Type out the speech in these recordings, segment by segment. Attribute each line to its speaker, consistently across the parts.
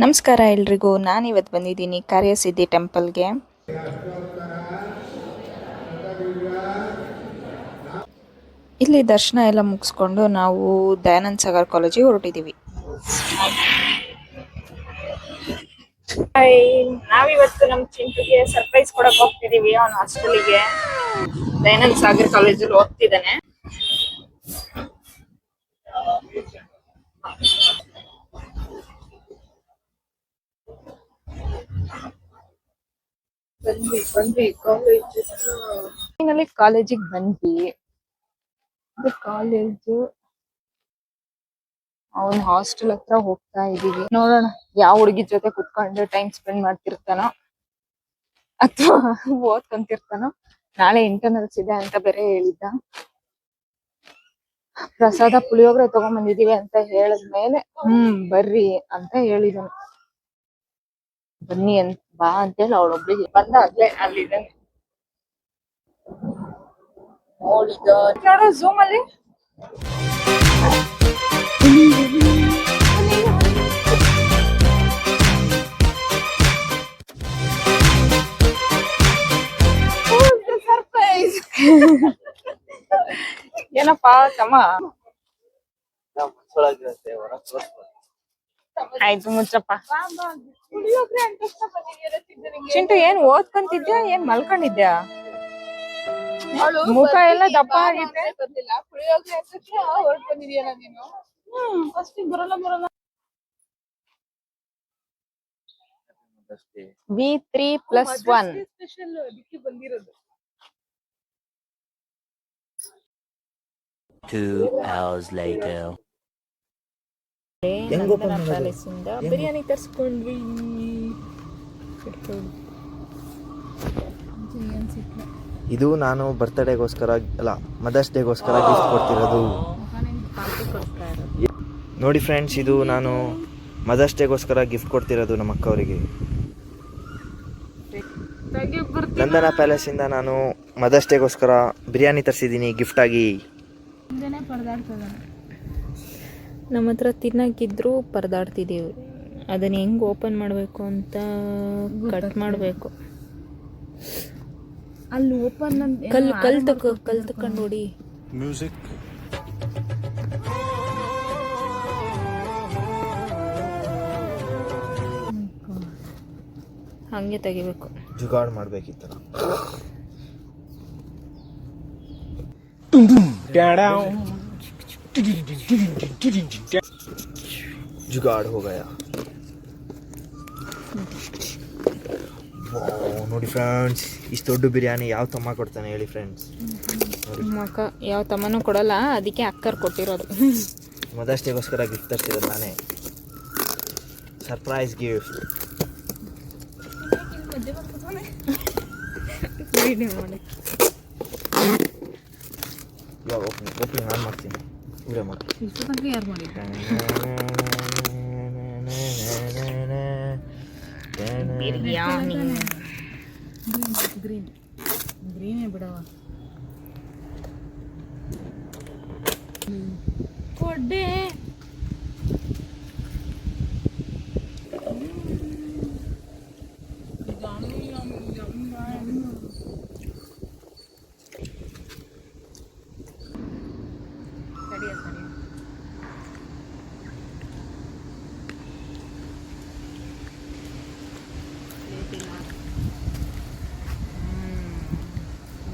Speaker 1: ನಮಸ್ಕಾರ ಎಲ್ರಿಗೂ. ನಾನಿವತ್ತು ಬಂದಿದ್ದೀನಿ ಕಾರ್ಯಸಿದ್ಧಿ ಟೆಂಪಲ್ಗೆ. ಇಲ್ಲಿ ದರ್ಶನ ಎಲ್ಲ ಮುಗಿಸ್ಕೊಂಡು ನಾವು ದಯಾನಂದ ಸಾಗರ್ ಕಾಲೇಜಿಗೆ ಹೊರಟಿದ್ದೀವಿ. ನಾವಿವತ್ತು ನಮ್ಮ ಚಿಂಟುಗೆ ಸರ್ಪ್ರೈಸ್ ಕೊಡಕ್ ಹೋಗ್ತಿದೀವಿ. ಅವನ ಹಾಸ್ಟೆಲಿಗೆ ದಯಾನಂದ ಸಾಗರ್ ಕಾಲೇಜಲ್ಲಿ ಓದ್ತಿದ್ದಾನೆ. ಬಂದ್ವಿ ಕಾಲೇಜಿಗೆ ಬಂದ್ವಿ. ಇದು ಕಾಲೇಜು. ಅವನ್ ಹಾಸ್ಟೆಲ್ ಹತ್ರ ಹೋಗ್ತಾ ಇದೀವಿ. ನೋಡೋಣ ಯಾವ ಹುಡುಗಿ ಜೊತೆ ಕುತ್ಕೊಂಡು ಟೈಮ್ ಸ್ಪೆಂಡ್ ಮಾಡ್ತಿರ್ತಾನೋ ಅಥವಾ ಓದ್ಕೊಂತಿರ್ತಾನೋ. ನಾಳೆ ಇಂಟರ್ನಲ್ಸ್ ಇದೆ ಅಂತ ಬೇರೆ ಹೇಳಿದ್ದ. ಪ್ರಸಾದ ಪುಳಿಯೋಗರೆ ತಗೊಂಡ್ ಬಂದಿದೀವಿ ಅಂತ ಹೇಳಿದ್ಮೇಲೆ ಬರ್ರಿ ಅಂತ ಹೇಳಿದನು. ಬನ್ನಿ ಅಂತ ಬಾ ಅಂತೇಳಿ ಅವಳೊಬ್ಳಿಗೆ ಬಂದಾಗ್ಲೇ ಅಲ್ಲಿದ್ದಾನೆ. ನೋಡೋ ಝೂಮ್ ಅಲ್ಲಿ ಸರ್ಪ್ರೈಸ್. ಏನಪ್ಪಾ ತಮ್ಮ? ಆಯ್ತು ಮುಚ್ಚಪ್ಪ. ಚಿಂಟು ಏನ್ ಓದ್ಕೊಂತಿದ್ಯಾ ಏನ್ ಮಲ್ಕೊಂಡಿದ್ಯಾ? ಮುಖ ಎಲ್ಲ ದಪ್ಪ ಆಗಿದೆ. V3+1
Speaker 2: 2 hours later.
Speaker 1: ಪ್ಯಾಲೇಸಿಂದ ಬಿರಿಯಾನಿ ತರಿಸ್ಕೊಂಡ್ವಿ.
Speaker 3: ಇದು ನಾನು ಬರ್ತ್ಡೇಗೋಸ್ಕರ ಅಲ್ಲ ಮದರ್ಸ್ ಡೇಗೋಸ್ಕರ ಗಿಫ್ಟ್ ಕೊಡ್ತಿರೋದು. ನೋಡಿ ಫ್ರೆಂಡ್ಸ್, ಇದು ನಾನು ಮದರ್ಸ್ ಡೇಗೋಸ್ಕರ ಗಿಫ್ಟ್ ಕೊಡ್ತಿರೋದು ನಮ್ಮ ಅಕ್ಕವರಿಗೆ. ನಂದನ ಪ್ಯಾಲೇಸಿಂದ ನಾನು ಮದರ್ಸ್ ಡೇಗೋಸ್ಕರ ಬಿರಿಯಾನಿ ತರಿಸಿದ್ದೀನಿ ಗಿಫ್ಟ್ ಆಗಿ.
Speaker 1: ನಮ್ಮ ಹತ್ರ ತಿನ್ನಕ್ಕಿದ್ರು ಪರದಾಡ್ತಿದ್ದೀವಿ. ಅದನ್ನ ಹೆಂಗ್ ಓಪನ್ ಮಾಡಬೇಕು ಅಂತ ಕಟ್ ಮಾಡಬೇಕು.
Speaker 4: ಅಲ್ಲಿ ಓಪನ್
Speaker 1: ಕಲ್ ತಕೊಂಡು ನೋಡಿ.
Speaker 2: Music.
Speaker 1: ಹಂಗೆ ತೆಗಿಬೇಕು.
Speaker 3: ಜುಗಾಡ್ ಮಾಡ್ಬೇಕಿತ್ತ. ಜುಗಾಡ್ ಹೋ ಗಯಾ. ನೋಡಿ ಫ್ರೆಂಡ್ಸ್, ಇಷ್ಟು ದೊಡ್ಡ ಬಿರಿಯಾನಿ ಯಾವ ತಮ್ಮ ಕೊಡ್ತಾನೆ ಹೇಳಿ ಫ್ರೆಂಡ್ಸ್?
Speaker 1: ಮಕ್ಕ ಯಾವ ತಮ್ಮನೂ ಕೊಡಲ್ಲ, ಅದಕ್ಕೆ ಅಕ್ಕರ್ ಕೊಟ್ಟಿರೋದು.
Speaker 3: ಮದರ್ಸ್ ಡೇಗೋಸ್ಕರ ಗಿಫ್ಟ್ ತರ್ಸಿರೋದು ನಾನೇ. Surprise gift. ಇವಾಗ ಓಪನಿಂಗ್ ನಾನು ಮಾಡ್ತೀನಿ. ಇವರೇ ಮಾಡಿ.
Speaker 4: ಯಾರು ಮಾಡಿದ್ದ?
Speaker 1: ಬಿರಿಯಾನಿ
Speaker 4: ಗ್ರೀನೇ ಬಿಡವ.
Speaker 1: ಕೊಡ್ಡೆ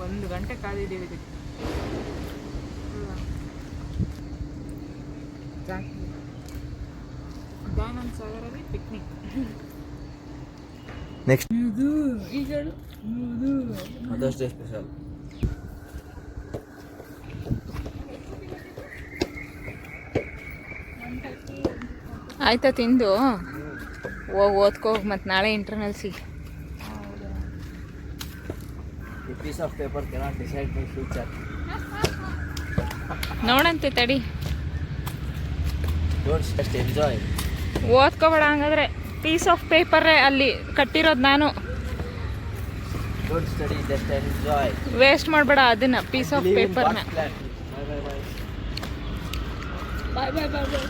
Speaker 1: ಒಂದು ಗಂಟೆ ಕಾದಿದ್ದೀವಿ ಇದಕ್ಕೆ. ದಯಾನಂದ ಸಾಗರಲ್ಲಿ ಪಿಕ್ನಿಕ್.
Speaker 3: ನೆಕ್ಸ್ಟ್
Speaker 4: ಈಗ
Speaker 3: ಮದರ್ಸ್ ಡೇ ಸ್ಪೆಷಲ್.
Speaker 1: ಆಯ್ತಾ ತಿಂದು ಹೋಗಿ ಓದ್ಕೋ. ಮತ್ತು ನಾಳೆ ಇಂಟರ್ನಲ್ಸಿಗೆ.
Speaker 3: A piece of paper cannot decide my future.
Speaker 1: ನೋಡಂತೆ ತಡಿ.
Speaker 3: Don't just enjoy.
Speaker 1: ಓದ್ಕೋಬೇಡ ಹಂಗಾದ್ರೆ. ಪೀಸ್ ಆಫ್ ಪೇಪರೇ ಅಲ್ಲಿ ಕಟ್ಟಿರೋದು ನಾನು.
Speaker 3: Don't study, just enjoy.
Speaker 1: Waste ಮಾಡಬೇಡ ಅದನ್ನ ಪೀಸ್ ಆಫ್ ಪೇಪರ್ನ.
Speaker 3: Bye bye bye.
Speaker 4: ಬಾಯ್ ಬಾಯ್ ಬಾಯ್ ಬಾಯ್.